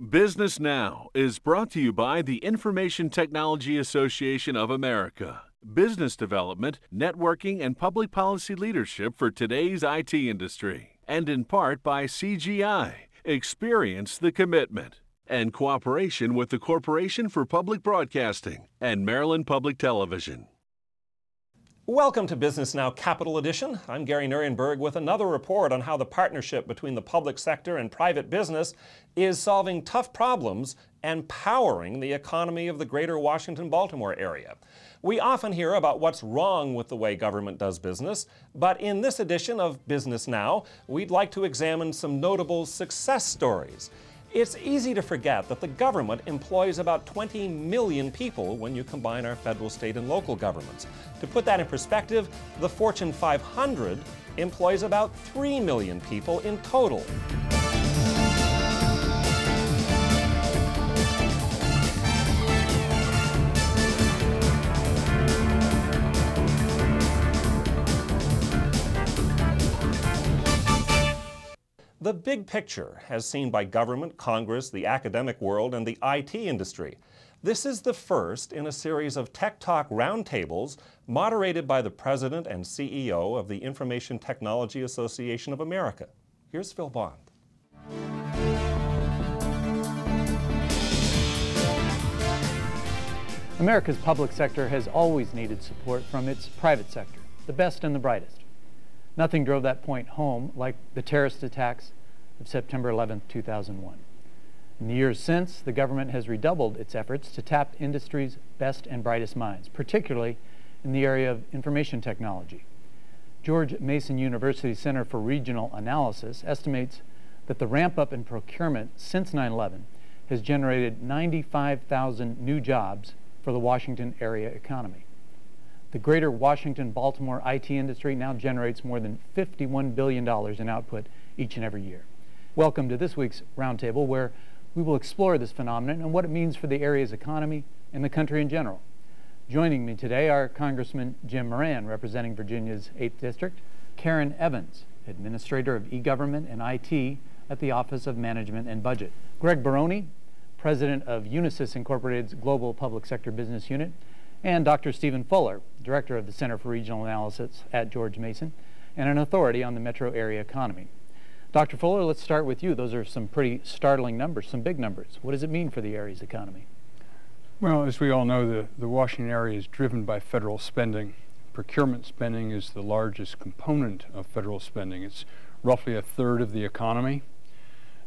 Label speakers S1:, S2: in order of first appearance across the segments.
S1: Business Now is brought to you by the Information Technology Association of America. Business development, networking, and public policy leadership for today's IT industry. And in part by CGI. Experience the commitment. And cooperation with the Corporation for Public Broadcasting and Maryland Public Television.
S2: Welcome to Business Now Capital Edition. I'm Gary Nurenberg with another report on how the partnership between the public sector and private business is solving tough problems and powering the economy of the greater Washington-Baltimore area. We often hear about what's wrong with the way government does business, but in this edition of Business Now, we'd like to examine some notable success stories. It's easy to forget that the government employs about 20 million people when you combine our federal, state, and local governments. To put that in perspective, the Fortune 500 employs about 3 million people in total. The big picture, as seen by government, Congress, the academic world, and the IT industry. This is the first in a series of Tech Talk roundtables moderated by the President and CEO of the Information Technology Association of America. Here's Phil Bond.
S3: America's public sector has always needed support from its private sector, the best and the brightest. Nothing drove that point home like the terrorist attacks of September 11, 2001. In the years since, the government has redoubled its efforts to tap industry's best and brightest minds, particularly in the area of information technology. George Mason University Center for Regional Analysis estimates that the ramp-up in procurement since 9/11 has generated 95,000 new jobs for the Washington area economy. The greater Washington-Baltimore IT industry now generates more than $51 billion in output each and every year. Welcome to this week's roundtable, where we will explore this phenomenon and what it means for the area's economy and the country in general. Joining me today are Congressman Jim Moran, representing Virginia's 8th District, Karen Evans, Administrator of E-Government and IT at the Office of Management and Budget, Greg Baroni, President of Unisys Incorporated's Global Public Sector Business Unit, and Dr. Stephen Fuller, Director of the Center for Regional Analysis at George Mason, and an authority on the metro area economy. Dr. Fuller, let's start with you. Those are some pretty startling numbers, some big numbers. What does it mean for the area's economy?
S4: Well, as we all know, the Washington area is driven by federal spending. Procurement spending is the largest component of federal spending. It's roughly a third of the economy.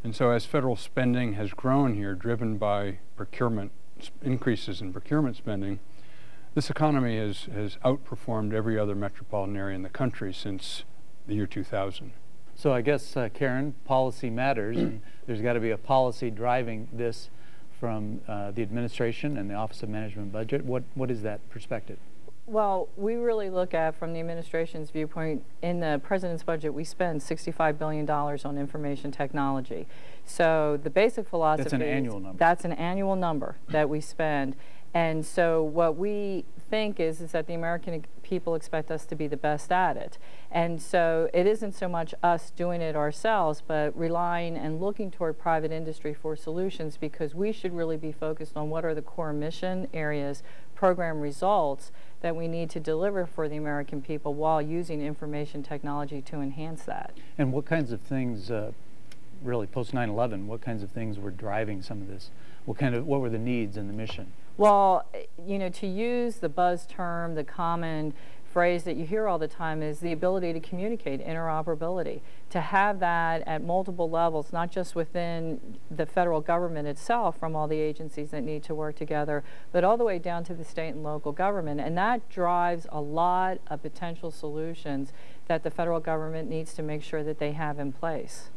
S4: And so as federal spending has grown here, driven by procurement, increases in procurement spending, this economy has outperformed every other metropolitan area in the country since the year 2000.
S3: So I guess, Karen, policy matters, and there's got to be a policy driving this from the administration and the Office of Management and Budget. What is that perspective?
S5: Well, we really look at, from the administration's viewpoint, in the president's budget, we spend $65 billion on information technology. So the basic philosophy—
S3: That's an annual number.
S5: That's an annual number that we spend. And so what we think is that the American people expect us to be the best at it. And so it isn't so much us doing it ourselves, but relying and looking toward private industry for solutions, because we should really be focused on what are the core mission areas, program results that we need to deliver for the American people while using information technology to enhance that.
S3: And what kinds of things, really post 9/11, what kinds of things were driving some of this? What were the needs and the mission?
S5: Well, you know, to use the buzz term, the common phrase that you hear all the time is the ability to communicate, interoperability. To have that at multiple levels, not just within the federal government itself from all the agencies that need to work together, but all the way down to the state and local government. And that drives a lot of potential solutions that the federal government needs to make sure that they have in place.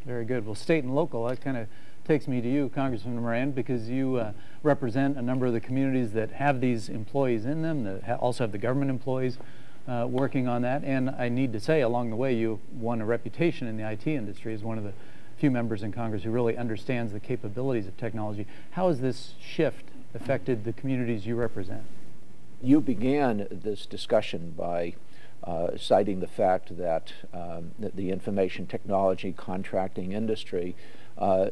S3: Very good. Well, state and local, that kind of takes me to you, Congressman Moran, because you represent a number of the communities that have these employees in them, that also have the government employees working on that. And I need to say, along the way, you won a reputation in the IT industry as one of the few members in Congress who really understands the capabilities of technology. How has this shift affected the communities you represent?
S6: You began this discussion by citing the fact that the information technology contracting industry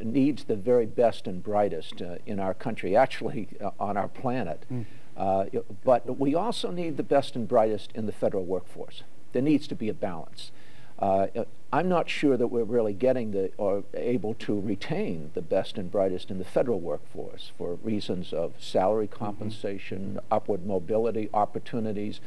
S6: needs the very best and brightest in our country, actually on our planet. But we also need the best and brightest in the federal workforce. There needs to be a balance. I'm not sure that we're really getting or able to retain the best and brightest in the federal workforce for reasons of salary compensation, upward mobility opportunities,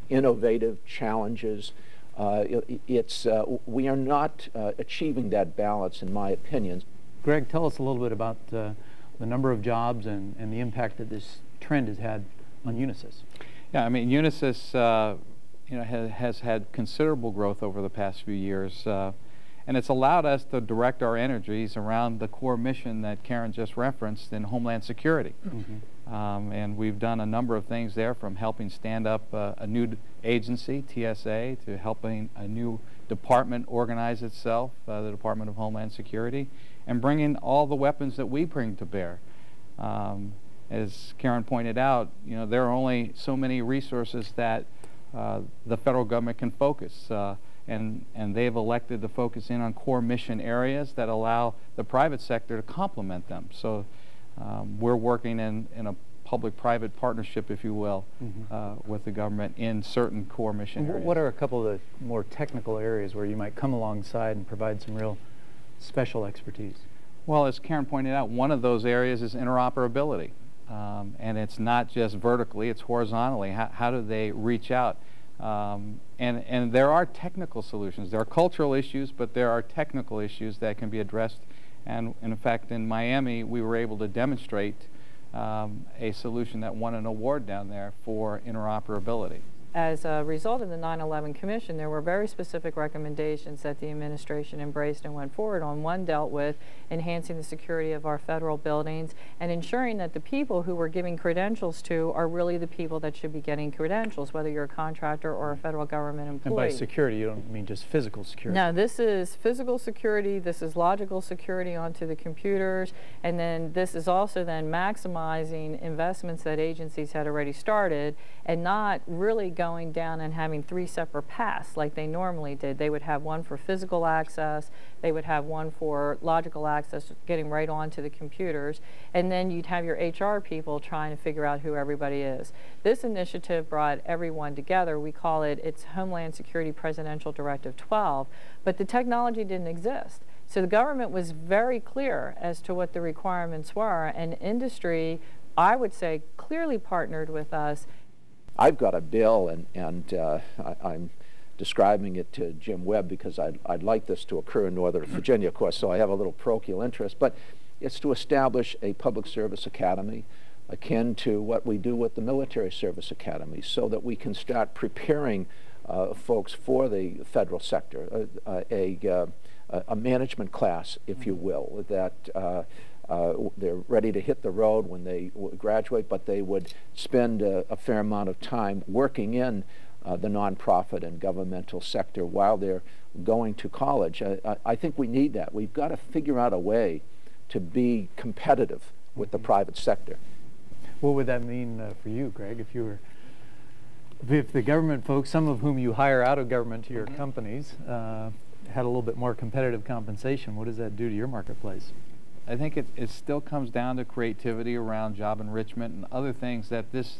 S6: innovative challenges. We are not achieving that balance, in my opinion.
S3: Greg, tell us a little bit about the number of jobs and the impact that this trend has had on Unisys.
S7: Yeah, I mean, Unisys has had considerable growth over the past few years, and it's allowed us to direct our energies around the core mission that Karen just referenced in Homeland Security. And we've done a number of things there, from helping stand up a new agency, TSA, to helping a new department organize itself, the Department of Homeland Security, and bringing all the weapons that we bring to bear. As Karen pointed out, there are only so many resources that the federal government can focus, and they've elected to focus in on core mission areas that allow the private sector to complement them. So we're working in a public-private partnership, if you will, with the government in certain core mission areas.
S3: What are a couple of the more technical areas where you might come alongside and provide some real special expertise?
S7: Well, as Karen pointed out, one of those areas is interoperability. And it's not just vertically, it's horizontally. How do they reach out? And there are technical solutions. There are cultural issues, but there are technical issues that can be addressed. And in fact, in Miami, we were able to demonstrate a solution that won an award down there for interoperability.
S5: As a result of the 9/11 Commission, there were very specific recommendations that the administration embraced and went forward on. One dealt with enhancing the security of our federal buildings and ensuring that the people who we're giving credentials to are really the people that should be getting credentials, whether you're a contractor or a federal government employee.
S3: And by security, you don't mean just physical security.
S5: No, this is physical security, this is logical security onto the computers, and then this is also then maximizing investments that agencies had already started and not really going down and having 3 separate paths like they normally did. They would have one for physical access, they would have one for logical access, getting right onto the computers, and then you'd have your HR people trying to figure out who everybody is. This initiative brought everyone together. We call it's Homeland Security Presidential Directive 12, but the technology didn't exist. So the government was very clear as to what the requirements were, and industry, I would say, clearly partnered with us.
S6: I've got a bill, and I'm describing it to Jim Webb because I'd like this to occur in Northern Virginia, of course, so I have a little parochial interest, but it's to establish a public service academy akin to what we do with the military service academy, so that we can start preparing folks for the federal sector, a management class, if you will, that they're ready to hit the road when they graduate, but they would spend a fair amount of time working in the nonprofit and governmental sector while they're going to college. I think we need that. We've got to figure out a way to be competitive with the private sector.
S3: What would that mean for you, Greg, if the government folks, some of whom you hire out of government to your companies, had a little bit more competitive compensation? What does that do to your marketplace?
S7: I think it still comes down to creativity around job enrichment and other things that this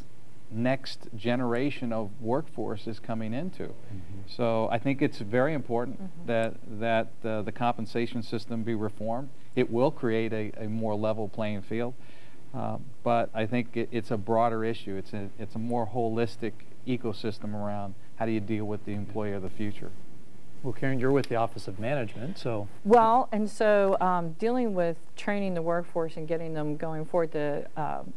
S7: next generation of workforce is coming into. So I think it's very important that the compensation system be reformed. It will create a more level playing field, but I think it's a broader issue. It's a more holistic ecosystem around how do you deal with the employee of the future.
S3: Well, Karen, you're with the Office of Management, so...
S5: Well, and so dealing with training the workforce and getting them going forward, the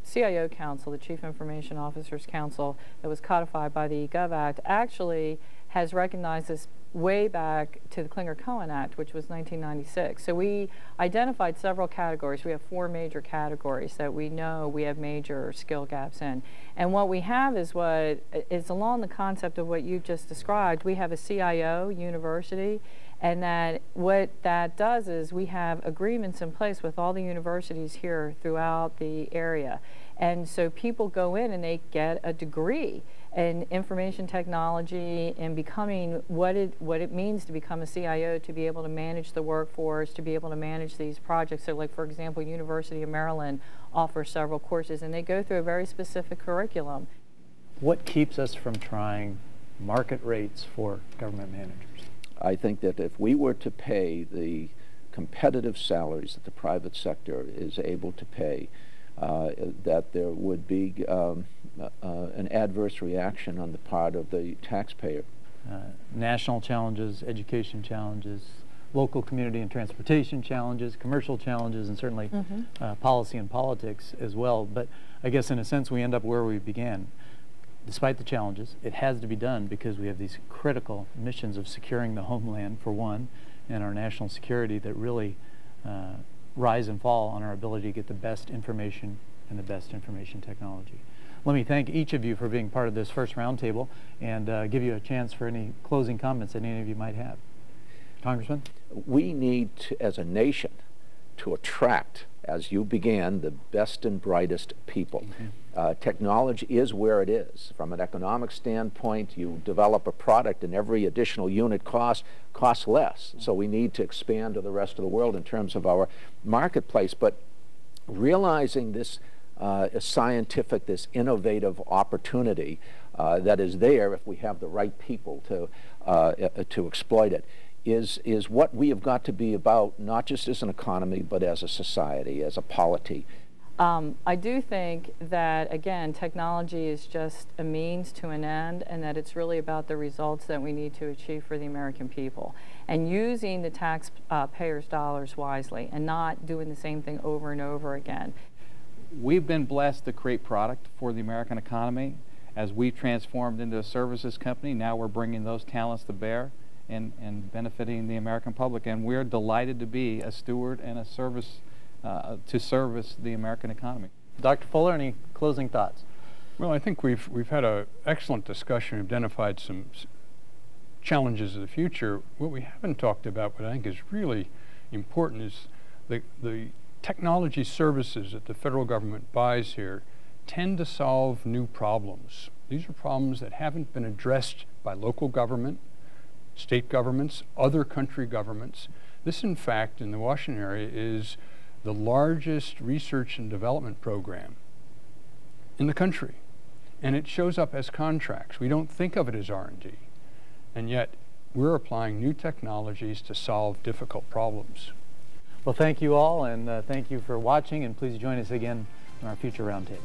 S5: CIO Council, the Chief Information Officers Council, that was codified by the Gov Act, actually has recognized this way back to the Klinger-Cohen Act, which was 1996. So we identified several categories. We have 4 major categories that we know we have major skill gaps in. And what we have is what is along the concept of what you just described. We have a CIO university, and that what that does is we have agreements in place with all the universities here throughout the area. And so people go in and they get a degree. in information technology and becoming what it means to become a CIO, to be able to manage the workforce, to be able to manage these projects. So like, for example, University of Maryland offers several courses, and they go through a very specific curriculum.
S3: What keeps us from trying market rates for government managers?
S6: I think that if we were to pay the competitive salaries that the private sector is able to pay, that there would be an adverse reaction on the part of the taxpayer.
S3: National challenges, education challenges, local community and transportation challenges, commercial challenges, and certainly policy and politics as well. But I guess in a sense we end up where we began. Despite the challenges, it has to be done because we have these critical missions of securing the homeland, for one, and our national security that really rise and fall on our ability to get the best information and the best information technology. Let me thank each of you for being part of this first roundtable and give you a chance for any closing comments that any of you might have. Congressman?
S6: We need to, as a nation, to attract, as you began, the best and brightest people. Technology is where it is. From an economic standpoint, you develop a product and every additional unit costs less. So we need to expand to the rest of the world in terms of our marketplace. But realizing this scientific, this innovative opportunity that is there if we have the right people to exploit it, is what we have got to be about, not just as an economy, but as a society, as a polity.
S5: I do think that, again, technology is just a means to an end, and that it's really about the results that we need to achieve for the American people, and using the taxpayers' dollars wisely and not doing the same thing over and over again.
S7: We've been blessed to create product for the American economy. As we've transformed into a services company, now we're bringing those talents to bear and benefiting the American public, and we're delighted to be a steward and a service to service the American economy.
S3: Dr. Fuller, any closing thoughts?
S4: Well, I think we've had an excellent discussion, identified some challenges of the future. What we haven't talked about, what I think is really important, is the technology services that the federal government buys here tend to solve new problems. These are problems that haven't been addressed by local government, state governments, other country governments. This, in fact, in the Washington area is the largest research and development program in the country. And it shows up as contracts. We don't think of it as R&D. And yet, we're applying new technologies to solve difficult problems.
S3: Well, thank you all, and thank you for watching, and please join us again on our future roundtable.